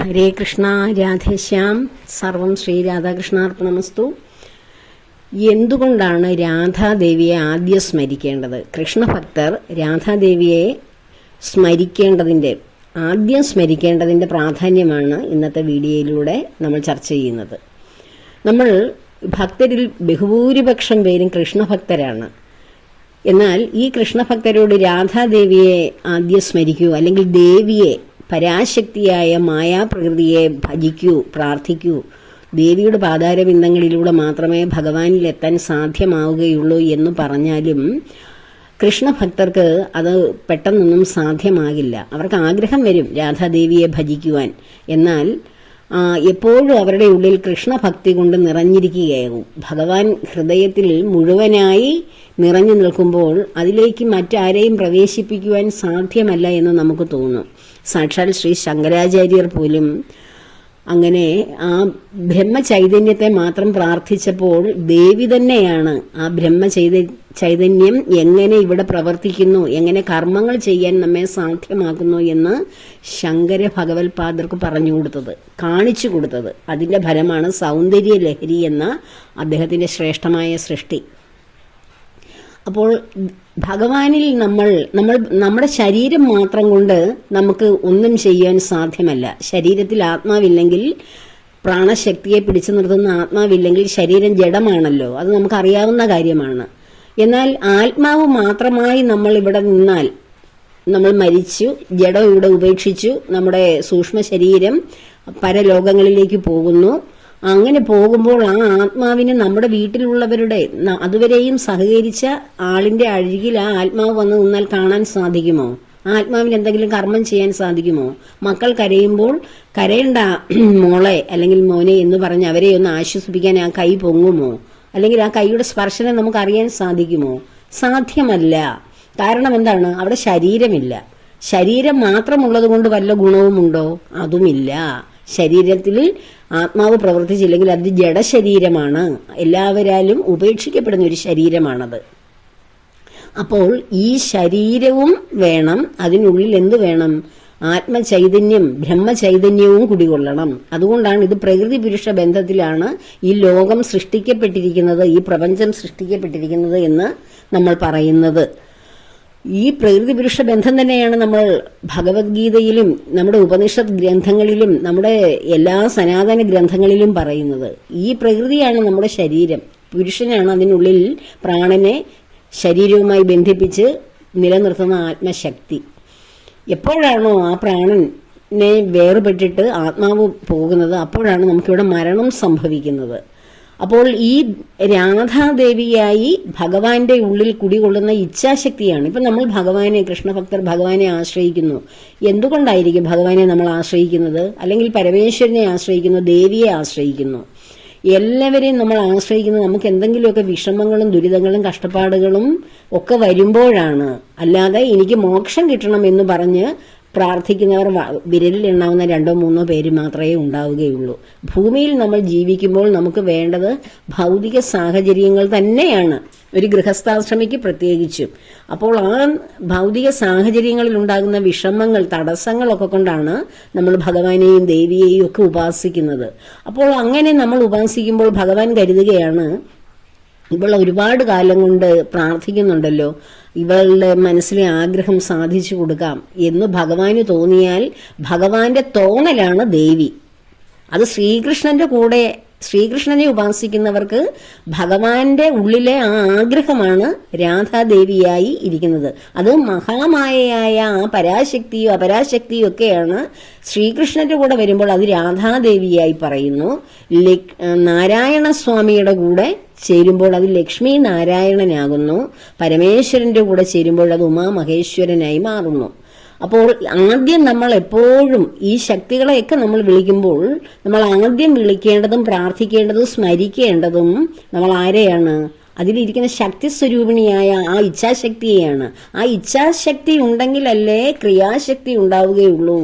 ഹരേ കൃഷ്ണ, രാധേശ്യാം, സർവം ശ്രീ രാധാകൃഷ്ണാർപ്പണമസ്തു. എന്തുകൊണ്ടാണ് രാധാദേവിയെ ആദ്യം സ്മരിക്കേണ്ടത്? കൃഷ്ണഭക്തർ രാധാദേവിയെ ആദ്യം സ്മരിക്കേണ്ടതിൻ്റെ പ്രാധാന്യമാണ് ഇന്നത്തെ വീഡിയോയിലൂടെ നമ്മൾ ചർച്ച ചെയ്യുന്നത്. നമ്മൾ ഭക്തരിൽ ബഹുഭൂരിപക്ഷം പേരും കൃഷ്ണഭക്തരാണ്. എന്നാൽ ഈ കൃഷ്ണഭക്തരോട് രാധാദേവിയെ ആദ്യം സ്മരിക്കൂ, അല്ലെങ്കിൽ ദേവിയെ, പരാശക്തിയായ മായാപ്രകൃതിയെ ഭജിക്കൂ, പ്രാർത്ഥിക്കൂ, ദേവിയുടെ പാതാരബിന്ദങ്ങളിലൂടെ മാത്രമേ ഭഗവാനിൽ എത്താൻ സാധ്യമാവുകയുള്ളൂ എന്ന് പറഞ്ഞാലും കൃഷ്ണഭക്തർക്ക് അത് പെട്ടെന്നൊന്നും സാധ്യമാകില്ല. അവർക്ക് ആഗ്രഹം വരും രാധാദേവിയെ ഭജിക്കുവാൻ, എന്നാൽ എപ്പോഴും അവരുടെ ഉള്ളിൽ കൃഷ്ണഭക്തി കൊണ്ട് നിറഞ്ഞിരിക്കുകയാകും. ഭഗവാൻ ഹൃദയത്തിൽ മുഴുവനായി നിറഞ്ഞു നിൽക്കുമ്പോൾ അതിലേക്ക് മറ്റാരെയും പ്രവേശിപ്പിക്കുവാൻ സാധ്യമല്ല എന്ന് നമുക്ക് തോന്നും. സാക്ഷാൽ ശ്രീ ശങ്കരാചാര്യർ പോലും അങ്ങനെ ആ ബ്രഹ്മചൈതന്യത്തെ മാത്രം പ്രാർത്ഥിച്ചപ്പോൾ ദേവി തന്നെയാണ് ആ ചൈതന്യം എങ്ങനെ ഇവിടെ പ്രവർത്തിക്കുന്നു, എങ്ങനെ കർമ്മങ്ങൾ ചെയ്യാൻ നമ്മെ സാധ്യമാക്കുന്നു എന്ന് ശങ്കര ഭഗവത്പാദർക്ക് പറഞ്ഞു കൊടുത്തത്, കാണിച്ചു കൊടുത്തത്. അതിൻ്റെ ഫലമാണ് സൗന്ദര്യ ലഹരി എന്ന അദ്ദേഹത്തിൻ്റെ ശ്രേഷ്ഠമായ സൃഷ്ടി. അപ്പോൾ ഭഗവാനിൽ നമ്മുടെ ശരീരം മാത്രം കൊണ്ട് നമുക്ക് ഒന്നും ചെയ്യാൻ സാധ്യമല്ല. ശരീരത്തിൽ ആത്മാവില്ലെങ്കിൽ, പ്രാണശക്തിയെ പിടിച്ചു നിർത്തുന്ന ആത്മാവില്ലെങ്കിൽ ശരീരം ജഡമാണല്ലോ, അത് നമുക്കറിയാവുന്ന കാര്യമാണ്. എന്നാൽ ആത്മാവ് മാത്രമായി നമ്മൾ ഇവിടെ നിന്നാൽ നമ്മൾ മരിച്ചു, ജഡം ഇവിടെ ഉപേക്ഷിച്ചു, നമ്മുടെ സൂക്ഷ്മ ശരീരം പരലോകങ്ങളിലേക്ക് പോകുന്നു. അങ്ങനെ പോകുമ്പോൾ ആ ആത്മാവിന് നമ്മുടെ വീട്ടിലുള്ളവരുടെ അതുവരെയും സഹകരിച്ച ആളിന്റെ അഴുകിൽ ആ ആത്മാവ് വന്ന് നിന്നാൽ കാണാൻ സാധിക്കുമോ? ആ ആത്മാവിന് എന്തെങ്കിലും കർമ്മം ചെയ്യാൻ സാധിക്കുമോ? മക്കൾ കരയുമ്പോൾ കരയണ്ട മോളെ അല്ലെങ്കിൽ മോനെ എന്ന് പറഞ്ഞ് അവരെ ഒന്ന് ആശ്വസിപ്പിക്കാൻ ആ കൈ പൊങ്ങുമോ? അല്ലെങ്കിൽ ആ കൈയുടെ സ്പർശനം നമുക്ക് അറിയാൻ സാധിക്കുമോ? സാധ്യമല്ല. കാരണം എന്താണ്? അവിടെ ശരീരമില്ല. ശരീരം മാത്രമുള്ളത് കൊണ്ട് വല്ല ഗുണവുമുണ്ടോ? അതുമില്ല. ശരീരത്തിൽ ആത്മാവ് പ്രവർത്തിച്ചില്ലെങ്കിൽ അത് ജഡശരീരമാണ്, എല്ലാവരാലും ഉപേക്ഷിക്കപ്പെടുന്ന ഒരു ശരീരമാണത്. അപ്പോൾ ഈ ശരീരവും വേണം, അതിനുള്ളിൽ എന്ത് വേണം? ആത്മചൈതന്യം, ബ്രഹ്മചൈതന്യവും കുടികൊള്ളണം. അതുകൊണ്ടാണ് ഇത് പ്രകൃതി പുരുഷ ബന്ധത്തിലാണ് ഈ ലോകം സൃഷ്ടിക്കപ്പെട്ടിരിക്കുന്നത്, ഈ പ്രപഞ്ചം സൃഷ്ടിക്കപ്പെട്ടിരിക്കുന്നത് എന്ന് നമ്മൾ പറയുന്നത്. ഈ പ്രകൃതി പുരുഷ ബന്ധം തന്നെയാണ് നമ്മൾ ഭഗവത്ഗീതയിലും നമ്മുടെ ഉപനിഷത്ത് ഗ്രന്ഥങ്ങളിലും നമ്മുടെ എല്ലാ സനാതന ഗ്രന്ഥങ്ങളിലും പറയുന്നത്. ഈ പ്രകൃതിയാണ് നമ്മുടെ ശരീരം. പുരുഷനാണ് അതിനുള്ളിൽ പ്രാണനെ ശരീരവുമായി ബന്ധിപ്പിച്ച് നിലനിർത്തുന്ന ആത്മശക്തി. എപ്പോഴാണോ ആ പ്രാണനെ വേർപെട്ടിട്ട് ആത്മാവ് പോകുന്നത്, അപ്പോഴാണ് നമുക്കിവിടെ മരണം സംഭവിക്കുന്നത്. അപ്പോൾ ഈ രാധാദേവിയായി ഭഗവാന്റെ ഉള്ളിൽ കുടികൊള്ളുന്ന ഇച്ഛാശക്തിയാണ്. ഇപ്പം നമ്മൾ കൃഷ്ണഭക്തർ ഭഗവാനെ ആശ്രയിക്കുന്നു. എന്തുകൊണ്ടായിരിക്കും ഭഗവാനെ നമ്മൾ ആശ്രയിക്കുന്നത്? അല്ലെങ്കിൽ പരമേശ്വരനെ ആശ്രയിക്കുന്നു, ദേവിയെ ആശ്രയിക്കുന്നു. എല്ലാവരെയും നമ്മൾ ആശ്രയിക്കുന്നത് നമുക്ക് എന്തെങ്കിലുമൊക്കെ വിഷമങ്ങളും ദുരിതങ്ങളും കഷ്ടപ്പാടുകളും ഒക്കെ വരുമ്പോഴാണ്. അല്ലാതെ എനിക്ക് മോക്ഷം കിട്ടണം എന്ന് പറഞ്ഞ് പ്രാർത്ഥിക്കുന്നവർ വിരലിൽ എണ്ണാവുന്ന 2-3 പേര് മാത്രമേ ഉണ്ടാവുകയുള്ളൂ. ഭൂമിയിൽ നമ്മൾ ജീവിക്കുമ്പോൾ നമുക്ക് വേണ്ടത് ഭൗതിക സാഹചര്യങ്ങൾ തന്നെയാണ്, ഒരു ഗൃഹസ്ഥാശ്രമിക്ക് പ്രത്യേകിച്ചും. അപ്പോൾ ആ ഭൗതിക സാഹചര്യങ്ങളിൽ ഉണ്ടാകുന്ന വിഷമങ്ങൾ, തടസ്സങ്ങളൊക്കെ കൊണ്ടാണ് നമ്മൾ ഭഗവാനെയും ദേവിയെയും ഒക്കെ ഉപാസിക്കുന്നത്. അപ്പോൾ അങ്ങനെ നമ്മൾ ഉപാസിക്കുമ്പോൾ ഭഗവാൻ കരുതുകയാണ്, ഇവൾ ഒരുപാട് കാലം കൊണ്ട് പ്രാർത്ഥിക്കുന്നുണ്ടല്ലോ, ഇവളുടെ മനസ്സിലെ ആഗ്രഹം സാധിച്ചു കൊടുക്കാം എന്ന് ഭഗവാന് തോന്നിയാൽ ഭഗവാന്റെ തോന്നലാണ് ദേവി. അത് ശ്രീകൃഷ്ണനെ ഉപാസിക്കുന്നവർക്ക് ഭഗവാന്റെ ഉള്ളിലെ ആ ആഗ്രഹമാണ് രാധാദേവിയായി ഇരിക്കുന്നത്. അത് മഹാമായയായ ആ പരാശക്തിയോ അപരാശക്തിയോ ഒക്കെയാണ്. ശ്രീകൃഷ്ണന്റെ കൂടെ വരുമ്പോൾ അത് രാധാദേവിയായി പറയുന്നു. നാരായണസ്വാമിയുടെ കൂടെ ചേരുമ്പോൾ അത് ലക്ഷ്മി നാരായണനാകുന്നു. പരമേശ്വരന്റെ കൂടെ ചേരുമ്പോൾ അത് ഉമാമഹേശ്വരനായി മാറുന്നു. അപ്പോൾ ആദ്യം നമ്മൾ എപ്പോഴും ഈ ശക്തികളെയൊക്കെ നമ്മൾ വിളിക്കുമ്പോൾ നമ്മൾ ആദ്യം വിളിക്കേണ്ടതും പ്രാർത്ഥിക്കേണ്ടതും സ്മരിക്കേണ്ടതും നമ്മൾ ആരെയാണ്? അതിലിരിക്കുന്ന ശക്തി സ്വരൂപിണിയായ ആ ഇച്ഛാശക്തിയെയാണ്. ആ ഇച്ഛാശക്തി ഉണ്ടെങ്കിലല്ലേ ക്രിയാശക്തി ഉണ്ടാവുകയുള്ളൂ.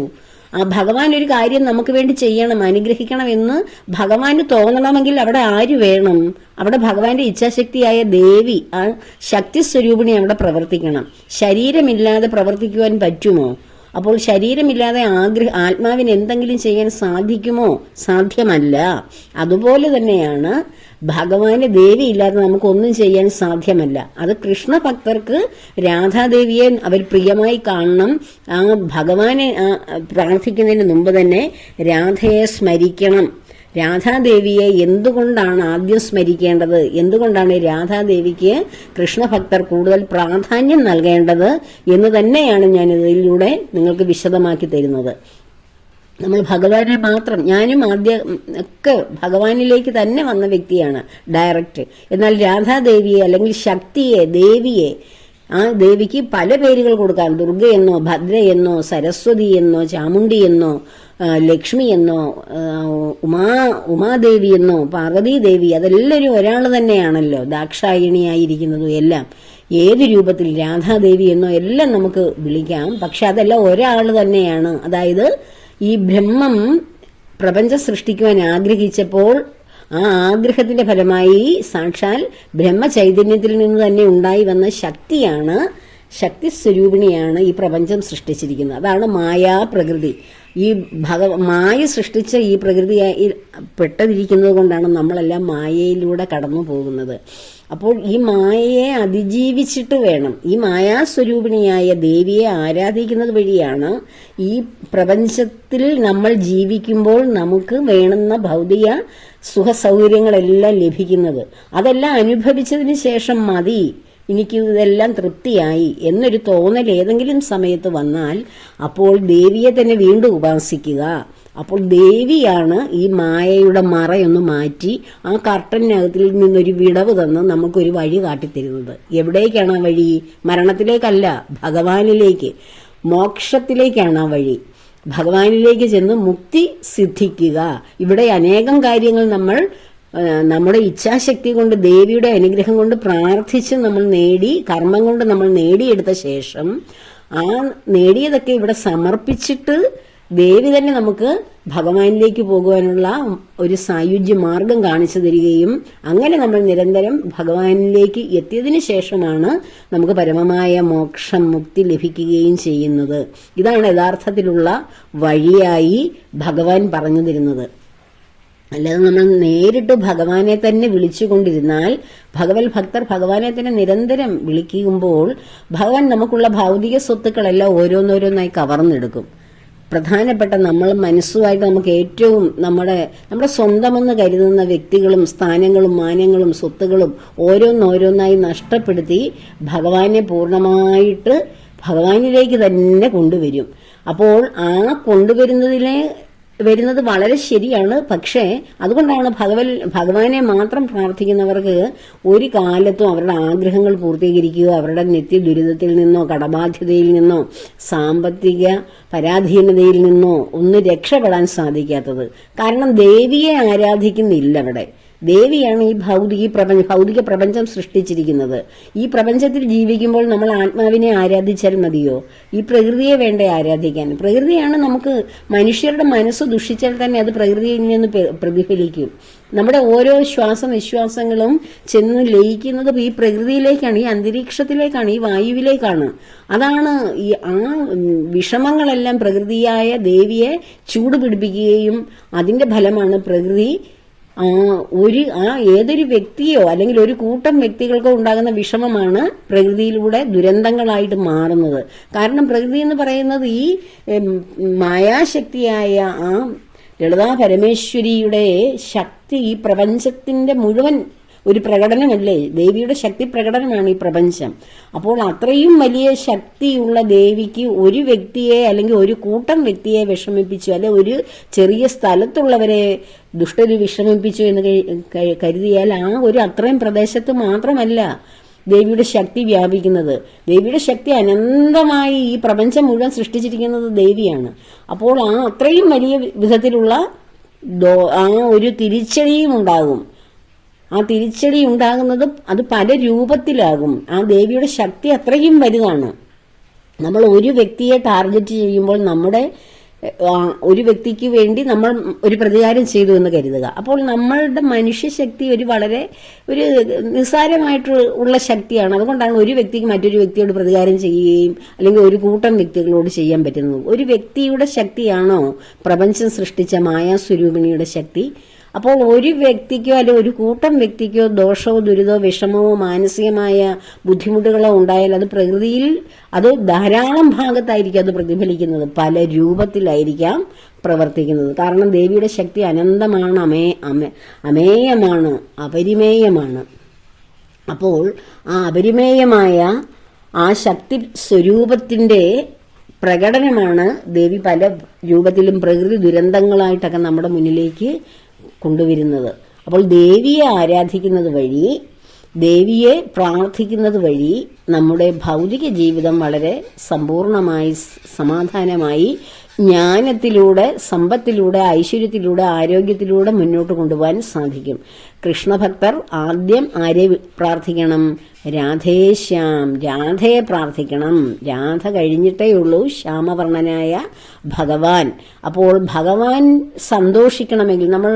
ആ ഭഗവാൻ ഒരു കാര്യം നമുക്ക് വേണ്ടി ചെയ്യണം, അനുഗ്രഹിക്കണം എന്ന് ഭഗവാന് തോന്നണമെങ്കിൽ അവിടെ ആര് വേണം? അവിടെ ഭഗവാന്റെ ഇച്ഛാശക്തിയായ ദേവി, ആ ശക്തി സ്വരൂപിണി അവിടെ പ്രവർത്തിക്കണം. ശരീരമില്ലാതെ പ്രവർത്തിക്കുവാൻ പറ്റുമോ? അപ്പോൾ ശരീരമില്ലാതെ ആത്മാവിന് എന്തെങ്കിലും ചെയ്യാൻ സാധിക്കുമോ? സാധ്യമല്ല. അതുപോലെ തന്നെയാണ് ഭഗവാന് ദേവിയില്ലാതെ നമുക്കൊന്നും ചെയ്യാൻ സാധ്യമല്ല. അത് കൃഷ്ണഭക്തർക്ക് രാധാദേവിയെ അവർ പ്രിയമായി കാണണം. ആ ഭഗവാനെ പ്രാർത്ഥിക്കുന്നതിന് മുമ്പ് തന്നെ രാധയെ സ്മരിക്കണം. രാധാദേവിയെ എന്തുകൊണ്ടാണ് ആദ്യം സ്മരിക്കേണ്ടത്, എന്തുകൊണ്ടാണ് രാധാദേവിക്ക് കൃഷ്ണഭക്തർ കൂടുതൽ പ്രാധാന്യം നൽകേണ്ടത് എന്ന് തന്നെയാണ് ഞാൻ ഇതിലൂടെ നിങ്ങൾക്ക് വിശദമാക്കി തരുന്നത്. നമ്മൾ ഭഗവാനെ മാത്രം, ഞാനും ആദ്യം ഒക്കെ ഭഗവാനിലേക്ക് തന്നെ വന്ന വ്യക്തിയാണ് ഡയറക്റ്റ്. എന്നാൽ രാധാദേവിയെ അല്ലെങ്കിൽ ശക്തിയെ, ദേവിയെ, ആ ദേവിക്ക് പല പേരുകൾ കൊടുക്കാം. ദുർഗയെന്നോ ഭദ്രയെന്നോ സരസ്വതി എന്നോ ചാമുണ്ഡി എന്നോ ലക്ഷ്മി എന്നോ ഉമാദേവി എന്നോ പാർവതീദേവി, അതെല്ലാവരും ഒരാൾ തന്നെയാണല്ലോ. ദാക്ഷായണിയായിരിക്കുന്നതും എല്ലാം ഏത് രൂപത്തിൽ രാധാദേവി എന്നോ എല്ലാം നമുക്ക് വിളിക്കാം. പക്ഷെ അതെല്ലാം ഒരാൾ തന്നെയാണ്. അതായത് ഈ ബ്രഹ്മം പ്രപഞ്ചം സൃഷ്ടിക്കുവാൻ ആഗ്രഹിച്ചപ്പോൾ ആ ആഗ്രഹത്തിന്റെ ഫലമായി സാക്ഷാൽ ബ്രഹ്മചൈതന്യത്തിൽ നിന്ന് തന്നെ ഉണ്ടായി വന്ന ശക്തിയാണ്, ശക്തി സ്വരൂപിണിയാണ് ഈ പ്രപഞ്ചം സൃഷ്ടിച്ചിരിക്കുന്നത്. അതാണ് മായാ പ്രകൃതി. ഈ മായ സൃഷ്ടിച്ച ഈ പ്രകൃതിയായി പെട്ടതിരിക്കുന്നത് കൊണ്ടാണ് നമ്മളെല്ലാം മായയിലൂടെ കടന്നു പോകുന്നത്. അപ്പോൾ ഈ മായയെ അതിജീവിച്ചിട്ട് വേണം, ഈ മായാസ്വരൂപിണിയായ ദേവിയെ ആരാധിക്കുന്നത് വഴിയാണ് ഈ പ്രപഞ്ചത്തിൽ നമ്മൾ ജീവിക്കുമ്പോൾ നമുക്ക് വേണ്ടുന്ന ഭൗതിക സുഖസൗകര്യങ്ങളെല്ലാം ലഭിക്കുന്നത്. അതെല്ലാം അനുഭവിച്ചതിന് ശേഷം മതി, എനിക്ക് ഇതെല്ലാം തൃപ്തിയായി എന്നൊരു തോന്നൽ ഏതെങ്കിലും സമയത്ത് വന്നാൽ അപ്പോൾ ദേവിയെ തന്നെ വീണ്ടും ഉപാസിക്കുക. അപ്പോൾ ദേവിയാണ് ഈ മായയുടെ മറയൊന്ന് മാറ്റി ആ കർട്ടനകത്തിൽ നിന്നൊരു വിടവ് തന്ന് നമുക്കൊരു വഴി കാട്ടിത്തരുന്നത്. എവിടേക്കാണ് ആ വഴി? മരണത്തിലേക്കല്ല, ഭഗവാനിലേക്ക്, മോക്ഷത്തിലേക്കാണ് ആ വഴി. ഭഗവാനിലേക്ക് ചെന്ന് മുക്തി സിദ്ധിക്കുക. ഇവിടെ അനേകം കാര്യങ്ങൾ നമ്മൾ നമ്മുടെ ഇച്ഛാശക്തി കൊണ്ട്, ദേവിയുടെ അനുഗ്രഹം കൊണ്ട് പ്രാർത്ഥിച്ച് നമ്മൾ നേടി, കർമ്മം കൊണ്ട് നമ്മൾ നേടിയെടുത്ത ശേഷം ആ നേടിയതൊക്കെ ഇവിടെ സമർപ്പിച്ചിട്ട് ദേവി തന്നെ നമുക്ക് ഭഗവാനിലേക്ക് പോകുവാനുള്ള ഒരു സായുജ്യ മാർഗം കാണിച്ചു തരികയും അങ്ങനെ നമ്മൾ നിരന്തരം ഭഗവാനിലേക്ക് എത്തിയതിനു ശേഷമാണ് നമുക്ക് പരമമായ മോക്ഷം, മുക്തി ലഭിക്കുകയും ചെയ്യുന്നത്. ഇതാണ് യഥാർത്ഥത്തിലുള്ള വഴിയായി ഭഗവാൻ പറഞ്ഞു തരുന്നത്. അല്ലാതെ നമ്മൾ നേരിട്ട് ഭഗവാനെ തന്നെ വിളിച്ചുകൊണ്ടിരുന്നാൽ, ഭഗവത് ഭക്തർ ഭഗവാനെ തന്നെ നിരന്തരം വിളിക്കുമ്പോൾ ഭഗവാൻ നമുക്കുള്ള ഭൗതിക സ്വത്തുക്കളെല്ലാം ഓരോന്നോരോന്നായി കവർന്നെടുക്കും. പ്രധാനപ്പെട്ട നമ്മൾ മനസ്സുമായിട്ട് നമുക്ക് ഏറ്റവും നമ്മുടെ സ്വന്തമെന്ന് കരുതുന്ന വ്യക്തികളും സ്ഥാനങ്ങളും മാനങ്ങളും സ്വത്തുകളും ഓരോന്നോരോന്നായി നഷ്ടപ്പെടുത്തി ഭഗവാനെ പൂർണ്ണമായിട്ട് ഭഗവാനിലേക്ക് തന്നെ കൊണ്ടുവരും. അപ്പോൾ ആ വരുന്നത് വളരെ ശരിയാണ്. പക്ഷേ അതുകൊണ്ടാണ് ഭഗവാനെ മാത്രം പ്രാർത്ഥിക്കുന്നവർക്ക് ഒരു കാലത്തും അവരുടെ ആഗ്രഹങ്ങൾ പൂർത്തീകരിക്കുകയോ അവരുടെ നിത്യ ദുരിതത്തിൽ നിന്നോ കടബാധ്യതയിൽ നിന്നോ സാമ്പത്തിക പരാധീനതയിൽ നിന്നോ ഒന്നും രക്ഷപ്പെടാൻ സാധിക്കാത്തത്. കാരണം ദേവിയെ ആരാധിക്കുന്നില്ല അവിടെ. ദേവിയാണ് ഈ ഭൗതിക പ്രപഞ്ചം സൃഷ്ടിച്ചിരിക്കുന്നത്. ഈ പ്രപഞ്ചത്തിൽ ജീവിക്കുമ്പോൾ നമ്മൾ ആത്മാവിനെ ആരാധിച്ചാൽ മതിയോ? ഈ പ്രകൃതിയെ വേണ്ടേ ആരാധിക്കാൻ? പ്രകൃതിയാണ് നമുക്ക്, മനുഷ്യരുടെ മനസ്സ് ദുഷിച്ചാൽ തന്നെ അത് പ്രകൃതിയിൽ നിന്ന് പ്രതിഫലിക്കും. നമ്മുടെ ഓരോ വിശ്വാസങ്ങളും ചെന്ന് ലയിക്കുന്നത് ഈ പ്രകൃതിയിലേക്കാണ്, ഈ അന്തരീക്ഷത്തിലേക്കാണ്, ഈ വായുവിലേക്കാണ്. അതാണ് ആ വിഷമങ്ങളെല്ലാം പ്രകൃതിയായ ദേവിയെ ചൂടുപിടിപ്പിക്കുകയും അതിന്റെ ഫലമാണ് പ്രകൃതി ഏതൊരു വ്യക്തിയോ അല്ലെങ്കിൽ ഒരു കൂട്ടം വ്യക്തികൾക്കോ ഉണ്ടാകുന്ന വിഷമമാണ് പ്രകൃതിയിലൂടെ ദുരന്തങ്ങളായിട്ട് മാറുന്നത്. കാരണം പ്രകൃതി എന്ന് പറയുന്നത് ഈ മായാശക്തിയായ ആ ലളിതാ പരമേശ്വരിയുടെ ശക്തി ഈ പ്രപഞ്ചത്തിന്റെ മുഴുവൻ ഒരു പ്രകടനമല്ലേ? ദേവിയുടെ ശക്തി പ്രകടനമാണ് ഈ പ്രപഞ്ചം. അപ്പോൾ അത്രയും വലിയ ശക്തിയുള്ള ദേവിക്ക് ഒരു വ്യക്തിയെ അല്ലെങ്കിൽ ഒരു കൂട്ടം വ്യക്തിയെ വിഷമിപ്പിച്ചു, അല്ലെ ഒരു ചെറിയ സ്ഥലത്തുള്ളവരെ ദുഷ്ടര് വിഷമിപ്പിച്ചു എന്ന് കരുതിയാൽ ആ ഒരു അത്രയും പ്രദേശത്ത് മാത്രമല്ല ദേവിയുടെ ശക്തി വ്യാപിക്കുന്നത്. ദേവിയുടെ ശക്തി അനന്തമായി ഈ പ്രപഞ്ചം മുഴുവൻ സൃഷ്ടിച്ചിരിക്കുന്നത് ദേവിയാണ്. അപ്പോൾ ആ അത്രയും വലിയ വിധത്തിലുള്ള ആ ഒരു തിരിച്ചടിയും ഉണ്ടാകും. ആ തിരിച്ചടി ഉണ്ടാകുന്നത് അത് പല രൂപത്തിലാകും. ആ ദേവിയുടെ ശക്തി അത്രയും വലുതാണ്. നമ്മൾ ഒരു വ്യക്തിയെ ടാർഗറ്റ് ചെയ്യുമ്പോൾ നമ്മുടെ ഒരു വ്യക്തിക്ക് വേണ്ടി നമ്മൾ ഒരു പ്രതികാരം ചെയ്തു എന്ന് കരുതുക. അപ്പോൾ നമ്മളുടെ മനുഷ്യശക്തി വളരെ ഒരു നിസ്സാരമായിട്ട് ഉള്ള ശക്തിയാണ്. അതുകൊണ്ടാണ് ഒരു വ്യക്തിക്ക് മറ്റൊരു വ്യക്തിയോട് പ്രതികാരം ചെയ്യുകയും അല്ലെങ്കിൽ ഒരു കൂട്ടം വ്യക്തികളോട് ചെയ്യാൻ പറ്റുന്നത്. ഒരു വ്യക്തിയുടെ ശക്തിയാണോ പ്രപഞ്ചം സൃഷ്ടിച്ച മായാസ്വരൂപിണിയുടെ ശക്തി? അപ്പോൾ ഒരു വ്യക്തിക്കോ അല്ലെങ്കിൽ ഒരു കൂട്ടം വ്യക്തിക്കോ ദോഷമോ ദുരിതമോ വിഷമമോ മാനസികമായ ബുദ്ധിമുട്ടുകളോ ഉണ്ടായാൽ അത് പ്രകൃതിയിൽ അത് ധാരാളം ഭാഗത്തായിരിക്കും അത് പ്രതിഫലിക്കുന്നത്, പല രൂപത്തിലായിരിക്കാം പ്രവർത്തിക്കുന്നത്. കാരണം ദേവിയുടെ ശക്തി അനന്തമാണ്, അമേയമാണ്, അപരിമേയമാണ്. അപ്പോൾ ആ അപരിമേയമായ ആ ശക്തി സ്വരൂപത്തിൻ്റെ പ്രകടനമാണ് ദേവി പല രൂപത്തിലും പ്രകൃതി ദുരന്തങ്ങളായിട്ടൊക്കെ നമ്മുടെ മുന്നിലേക്ക് കൊണ്ടുവരുന്നത്. അപ്പോൾ ദേവിയെ ആരാധിക്കുന്നത് വഴി, ദേവിയെ പ്രാർത്ഥിക്കുന്നത് വഴി നമ്മുടെ ഭൗതിക ജീവിതം വളരെ സമ്പൂർണമായി സമാധാനമായി ജ്ഞാനത്തിലൂടെ, സമ്പത്തിലൂടെ, ഐശ്വര്യത്തിലൂടെ, ആരോഗ്യത്തിലൂടെ മുന്നോട്ട് കൊണ്ടുപോകാൻ സാധിക്കും. കൃഷ്ണഭക്തർ ആദ്യം ആരെ പ്രാർത്ഥിക്കണം? രാധേശ്യാം, രാധയെ പ്രാർത്ഥിക്കണം. രാധ കഴിഞ്ഞിട്ടേ ഉള്ളൂ ശ്യാമവർണ്ണനായ ഭഗവാൻ. അപ്പോൾ ഭഗവാൻ സന്തോഷിക്കണമെങ്കിൽ നമ്മൾ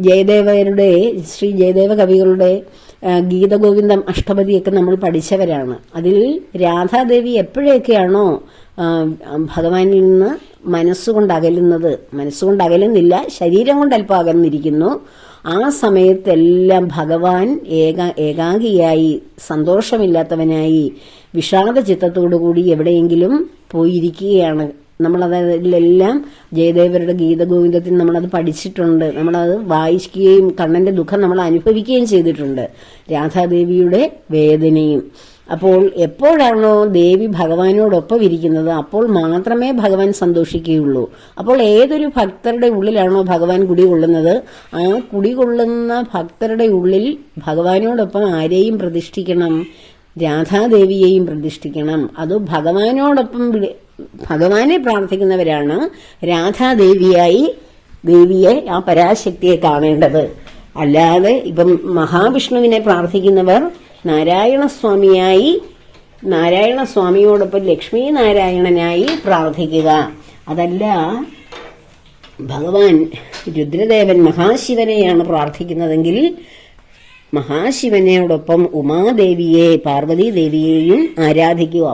ജയദേവരുടെ, ശ്രീ ജയദേവ കവികളുടെ ഗീതഗോവിന്ദം അഷ്ടപതിയൊക്കെ നമ്മൾ പഠിച്ചവരാണ്. അതിൽ രാധാദേവി എപ്പോഴൊക്കെയാണോ ഭഗവാനിൽ നിന്ന് മനസ്സുകൊണ്ട് അകലുന്നത്, മനസ്സുകൊണ്ട് അകലുന്നില്ല, ശരീരം കൊണ്ട് അല്പം അകന്നിരിക്കുന്നു, ആ സമയത്തെല്ലാം ഭഗവാൻ ഏകാഗിയായി, സന്തോഷമില്ലാത്തവനായി, വിഷാദ ചിത്തത്തോടുകൂടി എവിടെയെങ്കിലും പോയിരിക്കുകയാണ്. നമ്മളതിലെല്ലാം ജയദേവരുടെ ഗീതഗോവിന്ദത്തിൽ നമ്മളത് പഠിച്ചിട്ടുണ്ട്, നമ്മളത് വായിക്കുകയും കണ്ണൻ്റെ ദുഃഖം നമ്മൾ അനുഭവിക്കുകയും ചെയ്തിട്ടുണ്ട്, രാധാദേവിയുടെ വേദനയും. അപ്പോൾ എപ്പോഴാണോ ദേവി ഭഗവാനോടൊപ്പം ഇരിക്കുന്നത് അപ്പോൾ മാത്രമേ ഭഗവാൻ സന്തോഷിക്കുകയുള്ളൂ. അപ്പോൾ ഏതൊരു ഭക്തരുടെ ഉള്ളിലാണോ ഭഗവാൻ കുടികൊള്ളുന്നത്, ആ കുടികൊള്ളുന്ന ഭക്തരുടെ ഉള്ളിൽ ഭഗവാനോടൊപ്പം ആരെയും പ്രതിഷ്ഠിക്കണം? രാധാദേവിയെയും പ്രതിഷ്ഠിക്കണം. അത് ഭഗവാനോടൊപ്പം ഭഗവാനെ പ്രാർത്ഥിക്കുന്നവരാണ് രാധാദേവിയായി ദേവിയെ, ആ പരാശക്തിയെ കാണേണ്ടത്. അല്ലാതെ ഇപ്പം മഹാവിഷ്ണുവിനെ പ്രാർത്ഥിക്കുന്നവർ നാരായണസ്വാമിയായി, നാരായണസ്വാമിയോടൊപ്പം ലക്ഷ്മി നാരായണനായി പ്രാർത്ഥിക്കുക. അതല്ല ഭഗവാൻ രുദ്രദേവൻ മഹാശിവനെയാണ് പ്രാർത്ഥിക്കുന്നതെങ്കിൽ മഹാശിവനോടൊപ്പം ഉമാദേവിയെ, പാർവതി ദേവിയെയും ആരാധിക്കുക.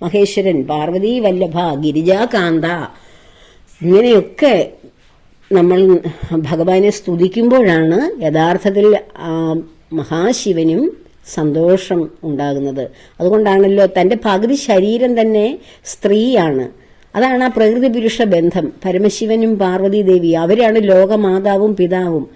മഹേശ്വരൻ, പാർവതി വല്ലഭ, ഗിരിജാകാന്ത, ഇങ്ങനെയൊക്കെ നമ്മൾ ഭഗവാനെ സ്തുതിക്കുമ്പോഴാണ് യഥാർത്ഥത്തിൽ മഹാശിവനും സന്തോഷം ഉണ്ടാകുന്നത്. അതുകൊണ്ടാണല്ലോ തൻ്റെ പകുതി ശരീരം തന്നെ സ്ത്രീയാണ്. അതാണ് ആ പ്രകൃതി പുരുഷ ബന്ധം. പരമശിവനും പാർവതി ദേവി അവരാണ് ലോകമാതാവും പിതാവും.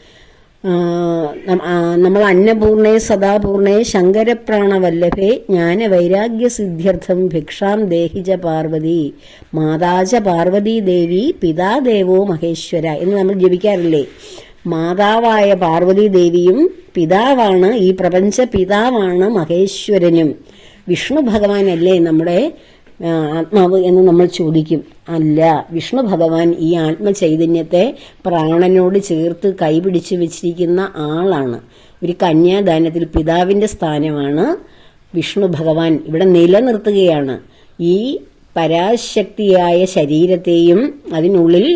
നമ്മൾ അന്നപൂർണേ സദാപൂർണേ ശങ്കരപ്രാണവല്ലഭേ ജ്ഞാന വൈരാഗ്യ സിദ്ധ്യർത്ഥം ഭിക്ഷാം ദേഹിജ പാർവതി മാതാജ പാർവതി ദേവി പിതാദേവോ മഹേശ്വര എന്ന് നമ്മൾ ജപിക്കാറില്ലേ? മാതാവായ പാർവതി ദേവിയും പിതാവാണ്, ഈ പ്രപഞ്ച പിതാവാണ് മഹേശ്വരനും. വിഷ്ണു ഭഗവാനല്ലേ നമ്മുടെ ആത്മാവ് എന്ന് നമ്മൾ ചോദിക്കും. അല്ല, വിഷ്ണു ഭഗവാൻ ഈ ആത്മചൈതന്യത്തെ പ്രാണനോട് ചേർത്ത് കൈപിടിച്ചു വെച്ചിരിക്കുന്ന ആളാണ്. ഒരു കന്യാദാനത്തിൽ പിതാവിൻ്റെ സ്ഥാനമാണ് വിഷ്ണു ഭഗവാൻ ഇവിടെ നിലനിർത്തുകയാണ്. ഈ പരാശക്തിയായ ശരീരത്തെയും അതിനുള്ളിൽ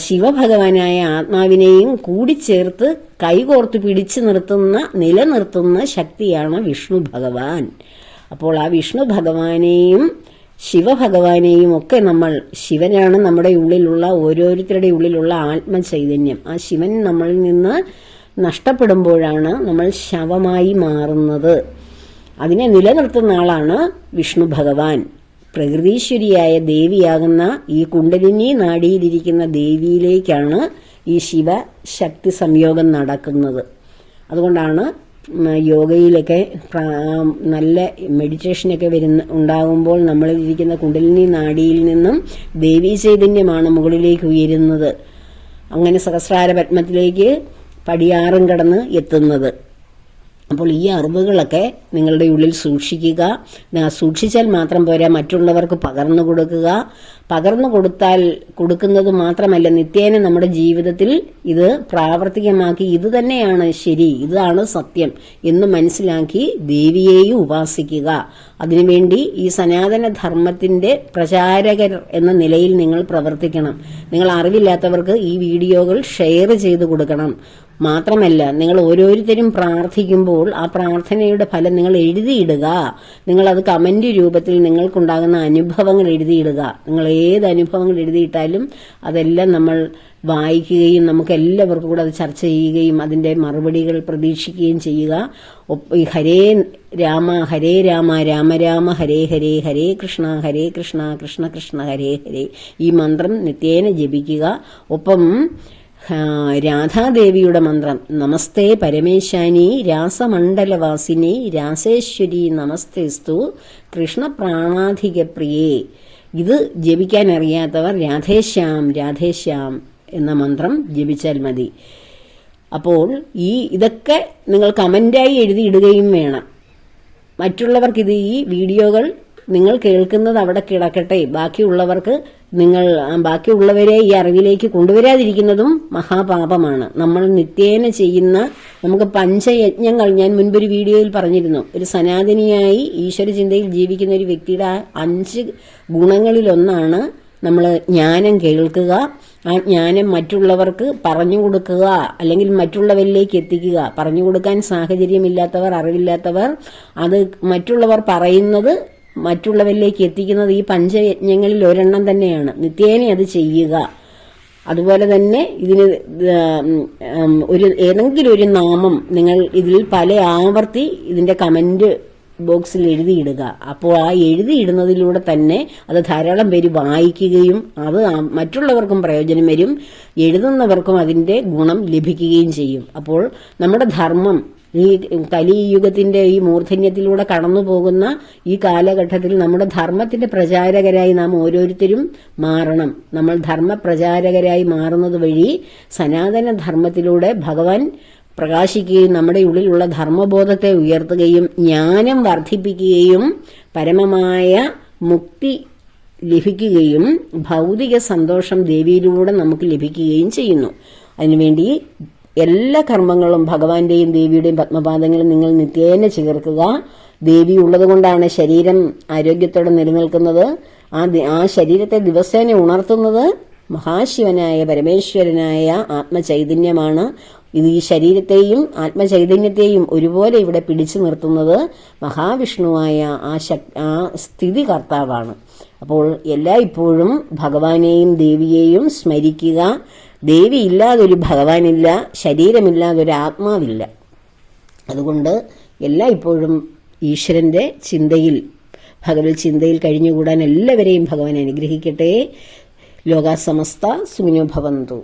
ശിവഭഗവാനായ ആത്മാവിനെയും കൂടിച്ചേർത്ത് കൈകോർത്ത് പിടിച്ചു നിലനിർത്തുന്ന ശക്തിയാണ് വിഷ്ണു ഭഗവാൻ. അപ്പോൾ ആ വിഷ്ണു ഭഗവാനെയും ശിവഭഗവാനെയും ഒക്കെ നമ്മൾ, ശിവനാണ് നമ്മുടെ ഉള്ളിലുള്ള ഓരോരുത്തരുടെ ഉള്ളിലുള്ള ആത്മചൈതന്യം. ആ ശിവൻ നമ്മളിൽ നിന്ന് നഷ്ടപ്പെടുമ്പോഴാണ് നമ്മൾ ശവമായി മാറുന്നത്. അതിനെ നിലനിർത്തുന്ന ആളാണ് വിഷ്ണു ഭഗവാൻ. പ്രകൃതീശ്വരിയായ ദേവിയാകുന്ന ഈ കുണ്ടലിനി നാഡിയിലിരിക്കുന്ന ദേവിയിലേക്കാണ് ഈ ശിവശക്തി സംയോഗം നടക്കുന്നത്. അതുകൊണ്ടാണ് യോഗയിലൊക്കെ നല്ല മെഡിറ്റേഷനൊക്കെ ഉണ്ടാകുമ്പോൾ നമ്മളിരിക്കുന്ന കുണ്ടലിനി നാഡിയിൽ നിന്നും ദേവീ ചൈതന്യമാണ് മുകളിലേക്ക് ഉയരുന്നത്. അങ്ങനെ സഹസ്രാര പത്മത്തിലേക്ക് പടിയാറും കടന്ന് എത്തുന്നത്. അപ്പോൾ ഈ അറിവുകളൊക്കെ നിങ്ങളുടെ ഉള്ളിൽ സൂക്ഷിക്കുക. സൂക്ഷിച്ചാൽ മാത്രം പോരാ, മറ്റുള്ളവർക്ക് പകർന്നു കൊടുക്കുക. പകർന്നു കൊടുക്കുന്നത് മാത്രമല്ല, നിത്യേന നമ്മുടെ ജീവിതത്തിൽ ഇത് പ്രാവർത്തികമാക്കി ഇത് തന്നെയാണ് ശരി, ഇതാണ് സത്യം എന്ന് മനസ്സിലാക്കി ദേവിയെയും ഉപാസിക്കുക. അതിനുവേണ്ടി ഈ സനാതന ധർമ്മത്തിന്റെ പ്രചാരകർ എന്ന നിലയിൽ നിങ്ങൾ പ്രവർത്തിക്കണം. നിങ്ങൾ അറിവില്ലാത്തവർക്ക് ഈ വീഡിയോകൾ ഷെയർ ചെയ്തു കൊടുക്കണം. മാത്രമല്ല, നിങ്ങൾ ഓരോരുത്തരും പ്രാർത്ഥിക്കുമ്പോൾ ആ പ്രാർത്ഥനയുടെ ഫലം നിങ്ങൾ എഴുതിയിടുക. നിങ്ങളത് കമന്റ് രൂപത്തിൽ നിങ്ങൾക്കുണ്ടാകുന്ന അനുഭവങ്ങൾ എഴുതിയിടുക. നിങ്ങൾ ഏത് അനുഭവങ്ങൾ എഴുതിയിട്ടാലും അതെല്ലാം നമ്മൾ വായിക്കുകയും നമുക്ക് എല്ലാവർക്കും കൂടെ അത് ചർച്ച ചെയ്യുകയും അതിൻ്റെ മറുപടികൾ പ്രതീക്ഷിക്കുകയും ചെയ്യുക. ഹരേ രാമ രാമ രാമ ഹരേ ഹരേ, ഹരേ കൃഷ്ണ കൃഷ്ണ കൃഷ്ണ ഹരേ ഹരേ ഈ മന്ത്രം നിത്യേന ജപിക്കുക. ഒപ്പം രാധാദേവിയുടെ മന്ത്രം നമസ്തേ പരമേശാനി രാസമണ്ഡലവാസിനി രാസേശ്വരി നമസ്തേസ്തു കൃഷ്ണപ്രാണാധിക പ്രിയേ. ഇത് ജപിക്കാൻ അറിയാത്തവർ രാധേശ്യാം എന്ന മന്ത്രം ജപിച്ചാൽ മതി. അപ്പോൾ ഇതൊക്കെ നിങ്ങൾ കമന്റായി എഴുതിയിടുകയും വേണം. മറ്റുള്ളവർക്ക് ഈ വീഡിയോകൾ നിങ്ങൾ കേൾക്കുന്നത് അവിടെ കിടക്കട്ടെ. ബാക്കിയുള്ളവരെ ഈ അറിവിലേക്ക് കൊണ്ടുവരാതിരിക്കുന്നതും മഹാപാപമാണ്. നമ്മൾ നിത്യേന ചെയ്യുന്ന നമുക്ക് പഞ്ചയജ്ഞങ്ങൾ, ഞാൻ മുൻപൊരു വീഡിയോയിൽ പറഞ്ഞിരുന്നു, ഒരു സനാതനിയായി ഈശ്വര ചിന്തയിൽ ജീവിക്കുന്ന ഒരു വ്യക്തിയുടെ 5 ഗുണങ്ങളിലൊന്നാണ് നമ്മൾ ജ്ഞാനം കേൾക്കുക. ആ ജ്ഞാനം മറ്റുള്ളവർക്ക് പറഞ്ഞു കൊടുക്കുക, അല്ലെങ്കിൽ മറ്റുള്ളവരിലേക്ക് എത്തിക്കുക. പറഞ്ഞു കൊടുക്കാൻ സാഹചര്യമില്ലാത്തവർ, അറിവില്ലാത്തവർ അത് മറ്റുള്ളവർ പറയുന്നത് മറ്റുള്ളവരിലേക്ക് എത്തിക്കുന്നത് ഈ പഞ്ചയജ്ഞങ്ങളിൽ ഒരെണ്ണം തന്നെയാണ്. നിത്യേന അത് ചെയ്യുക. അതുപോലെ തന്നെ ഇതിന് ഏതെങ്കിലും ഒരു നാമം നിങ്ങൾ ഇതിൽ പല ആവർത്തി ഇതിന്റെ കമന്റ് ബോക്സിൽ എഴുതിയിടുക. അപ്പോൾ ആ എഴുതിയിടുന്നതിലൂടെ തന്നെ അത് ധാരാളം പേര് വായിക്കുകയും അത് മറ്റുള്ളവർക്കും പ്രയോജനം വരും, എഴുതുന്നവർക്കും അതിന്റെ ഗുണം ലഭിക്കുകയും ചെയ്യും. അപ്പോൾ നമ്മുടെ ധർമ്മം ഈ കലിയുഗത്തിന്റെ ഈ മൂർധന്യത്തിലൂടെ കടന്നു പോകുന്ന ഈ കാലഘട്ടത്തിൽ നമ്മുടെ ധർമ്മത്തിന്റെ പ്രചാരകരായി നാം ഓരോരുത്തരും മാറണം. നമ്മൾ ധർമ്മപ്രചാരകരായി മാറുന്നത് വഴി സനാതന ധർമ്മത്തിലൂടെ ഭഗവാൻ പ്രകാശിക്കുകയും നമ്മുടെ ഉള്ളിലുള്ള ധർമ്മബോധത്തെ ഉയർത്തുകയും ജ്ഞാനം വർദ്ധിപ്പിക്കുകയും പരമമായ മുക്തി ലഭിക്കുകയും ഭൗതിക സന്തോഷം ദേവിയിലൂടെ നമുക്ക് ലഭിക്കുകയും ചെയ്യുന്നു. അതിനുവേണ്ടി എല്ലാ കർമ്മങ്ങളും ഭഗവാന്റെയും ദേവിയുടെയും പത്മപാദങ്ങളും നിങ്ങൾ നിത്യേന ചേർക്കുക. ദേവി ഉള്ളത് കൊണ്ടാണ് ശരീരം ആരോഗ്യത്തോടെ നിലനിൽക്കുന്നത്. ആ ശരീരത്തെ ദിവസേന ഉണർത്തുന്നത് മഹാശിവനായ പരമേശ്വരനായ ആത്മചൈതന്യമാണ്. ഇത് ഈ ശരീരത്തെയും ആത്മചൈതന്യത്തെയും ഒരുപോലെ ഇവിടെ പിടിച്ചു നിർത്തുന്നത് മഹാവിഷ്ണുവായ ആ സ്ഥിതികർത്താവാണ്. അപ്പോൾ എല്ലായ്പ്പോഴും ഭഗവാനെയും ദേവിയെയും സ്മരിക്കുക. ദേവി ഇല്ലാതൊരു ഭഗവാനില്ല, ശരീരമില്ലാതൊരു ആത്മാവില്ല. അതുകൊണ്ട് എല്ലായ്പ്പോഴും ഈശ്വരന്റെ ചിന്തയിൽ, ഭഗവത് ചിന്തയിൽ കഴിഞ്ഞുകൂടാൻ എല്ലാവരെയും ഭഗവാൻ അനുഗ്രഹിക്കട്ടെ. ലോകാ സമസ്ത സുഖിനോ ഭവന്തു.